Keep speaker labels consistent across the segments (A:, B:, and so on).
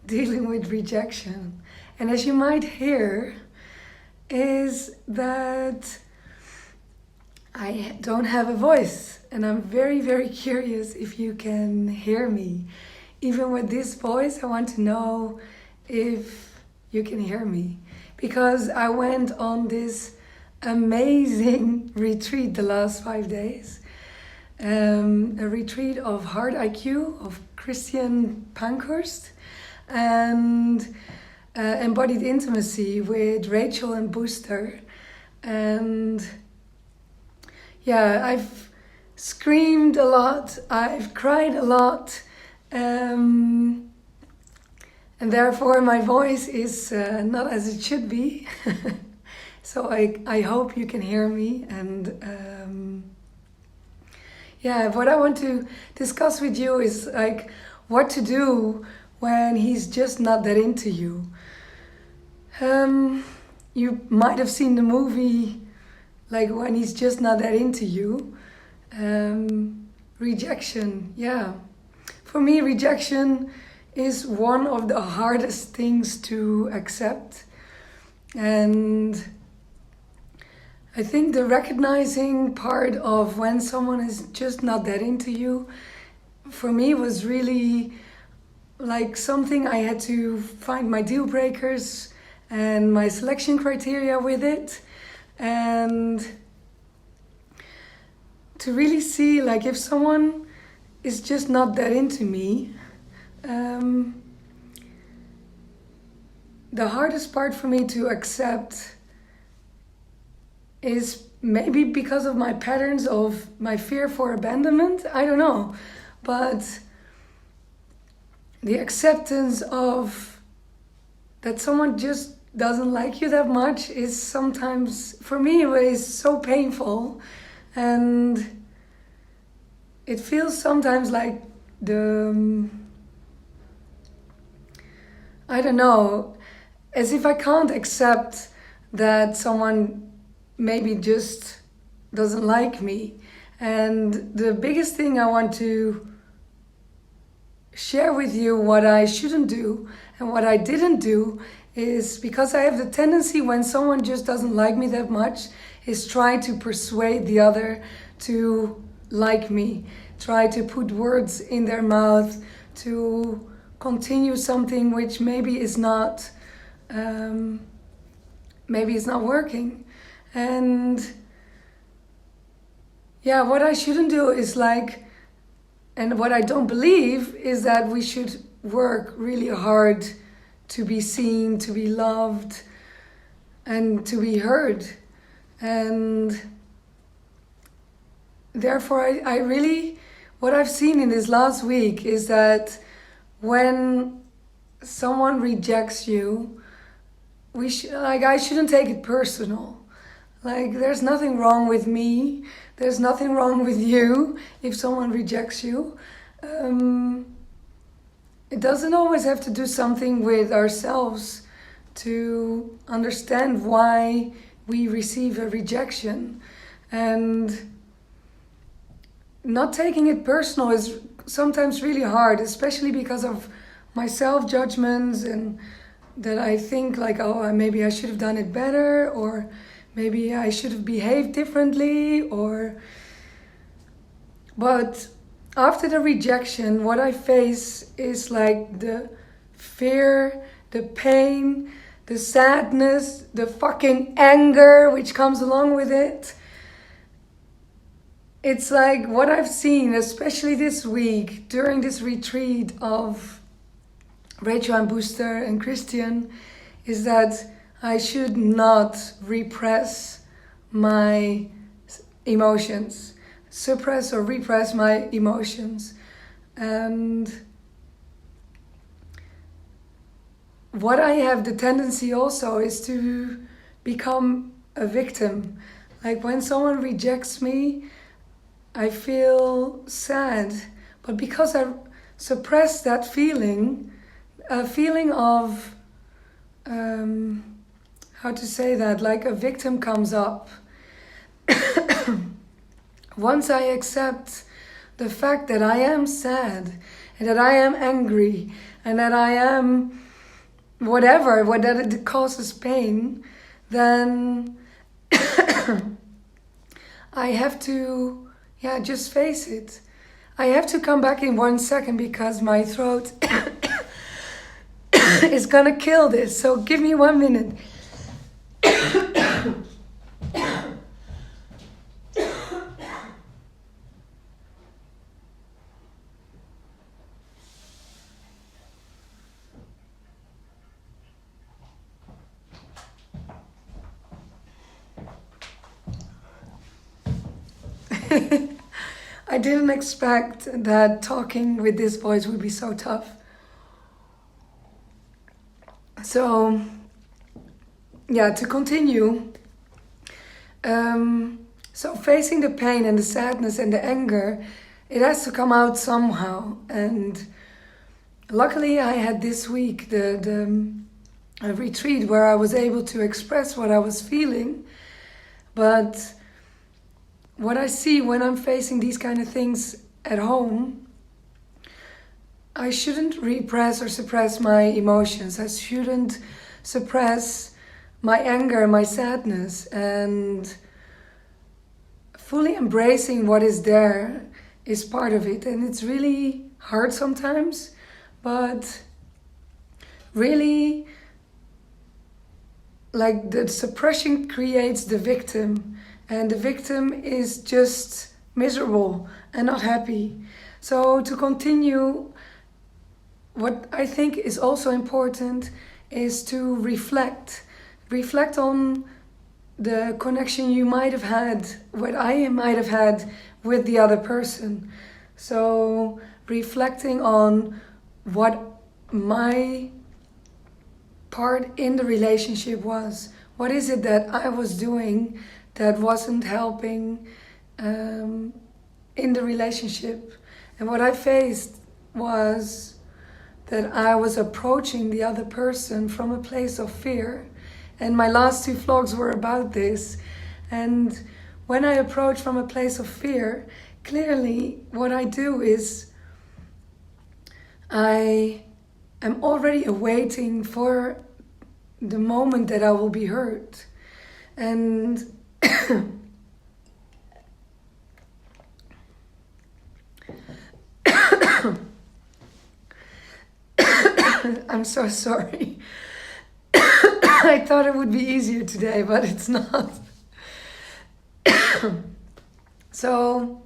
A: dealing with rejection. And as you might hear, is that I don't have a voice. And I'm very, very curious if you can hear me. Even with this voice, I want to know if you can hear me. Because I went on this amazing retreat the last 5 days. A retreat of Heart IQ, of Christian Pankhurst, and Embodied Intimacy with Rachel and Booster. And yeah, I've screamed a lot, I've cried a lot, and therefore my voice is not as it should be. So I hope you can hear me. And yeah, what I want to discuss with you is like what to do when he's just not that into you. You might have seen the movie, like when he's just not that into you. Rejection, yeah. For me, rejection is one of the hardest things to accept. And I think the recognizing part of when someone is just not that into you, for me was really like something I had to find my deal breakers and my selection criteria with it. And to really see like if someone is just not that into me, the hardest part for me to accept is maybe because of my patterns of my fear for abandonment. I don't know. But the acceptance of that someone just doesn't like you that much is sometimes, for me, it is so painful. And it feels sometimes like I don't know, as if I can't accept that someone maybe just doesn't like me. And the biggest thing I want to share with you, what I shouldn't do and what I didn't do, is because I have the tendency when someone just doesn't like me that much is try to persuade the other to like me, try to put words in their mouth, to continue something which maybe is not working. And yeah, what I shouldn't do is like, and what I don't believe is that we should work really hard to be seen, to be loved, and to be heard. And therefore, I really, what I've seen in this last week is that when someone rejects you, I shouldn't take it personal. Like, there's nothing wrong with me. There's nothing wrong with you if someone rejects you. It doesn't always have to do something with ourselves to understand why we receive a rejection. And not taking it personal is sometimes really hard, especially because of my self-judgments and that I think like, oh, maybe I should have done it better, or maybe I should have behaved differently, but after the rejection, what I face is like the fear, the pain, the sadness, the fucking anger which comes along with it. It's like what I've seen, especially this week, during this retreat of Rachel and Booster and Christian, is that I should not repress my emotions, suppress or repress my emotions. And what I have the tendency also is to become a victim. Like when someone rejects me, I feel sad, but because I suppress that feeling, a feeling of, how to say that, like a victim comes up. Once I accept the fact that I am sad and that I am angry, and that I am whatever, that it causes pain, then I have to, just face it. I have to come back in 1 second because my throat is gonna kill this. So give me 1 minute. I didn't expect that talking with this voice would be so tough. So, to continue. So facing the pain and the sadness and the anger, it has to come out somehow. And luckily I had this week a retreat where I was able to express what I was feeling. But what I see when I'm facing these kind of things at home, I shouldn't repress or suppress my emotions. I shouldn't suppress my anger, my sadness, and fully embracing what is there is part of it. And it's really hard sometimes, but really, like, the suppression creates the victim, and the victim is just miserable and not happy. So to continue, what I think is also important is to reflect on the connection you might have had, what I might have had with the other person. So reflecting on what my part in the relationship was. What is it that I was doing that wasn't helping in the relationship? And what I faced was that I was approaching the other person from a place of fear. And my last 2 vlogs were about this. And when I approach from a place of fear, clearly what I do is I am already awaiting for the moment that I will be hurt. And I'm so sorry. I thought it would be easier today, but it's not. So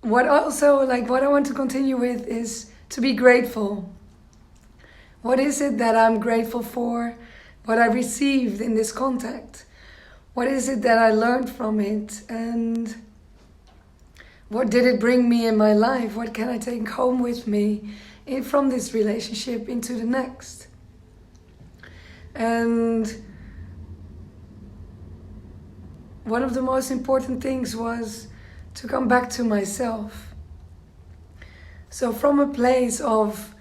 A: what I want to continue with is to be grateful. What is it that I'm grateful for? What I received in this contact? What is it that I learned from it? And what did it bring me in my life? What can I take home with me from this relationship into the next? And one of the most important things was to come back to myself. So from a place of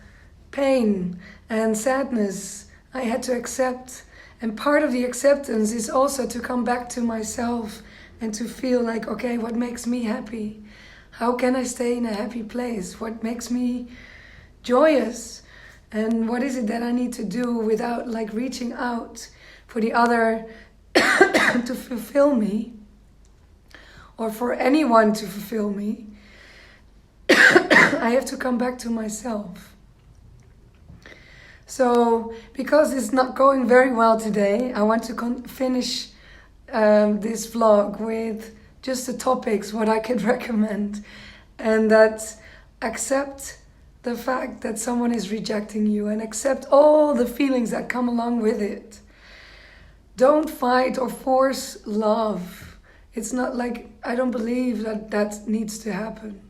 A: pain and sadness, I had to accept. And part of the acceptance is also to come back to myself and to feel like, okay, what makes me happy? How can I stay in a happy place? What makes me joyous? And what is it that I need to do without reaching out for the other to fulfill me, or for anyone to fulfill me? I have to come back to myself. So, because it's not going very well today, I want to finish this vlog with just the topics, what I could recommend. And that's accept the fact that someone is rejecting you, and accept all the feelings that come along with it. Don't fight or force love. It's not I don't believe that needs to happen.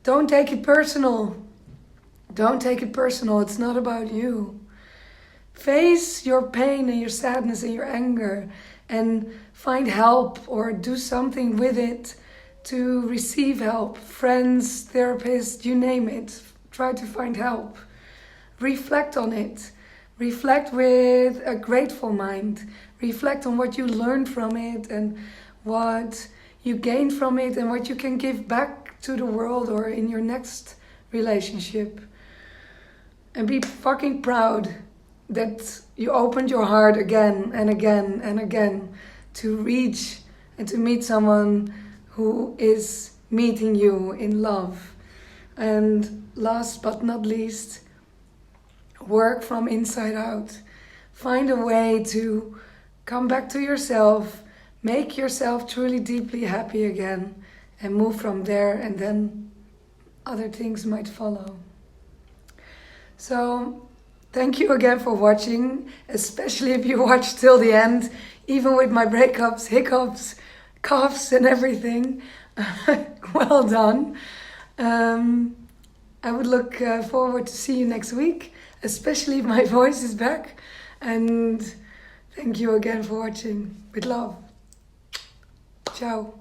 A: Don't take it personal. Don't take it personal. It's not about you. Face your pain and your sadness and your anger, and find help or do something with it to receive help. Friends, therapists, you name it. Try to find help. Reflect on it. Reflect with a grateful mind. Reflect on what you learned from it and what you gained from it and what you can give back to the world or in your next relationship. And be fucking proud that you opened your heart again and again and again to reach and to meet someone who is meeting you in love. And last but not least, work from inside out. Find a way to come back to yourself, make yourself truly deeply happy again, and move from there, and then other things might follow. So, thank you again for watching, especially if you watched till the end, even with my breakups, hiccups, coughs and everything. Well done. I would look forward to see you next week, especially if my voice is back. And thank you again for watching. With love. Ciao.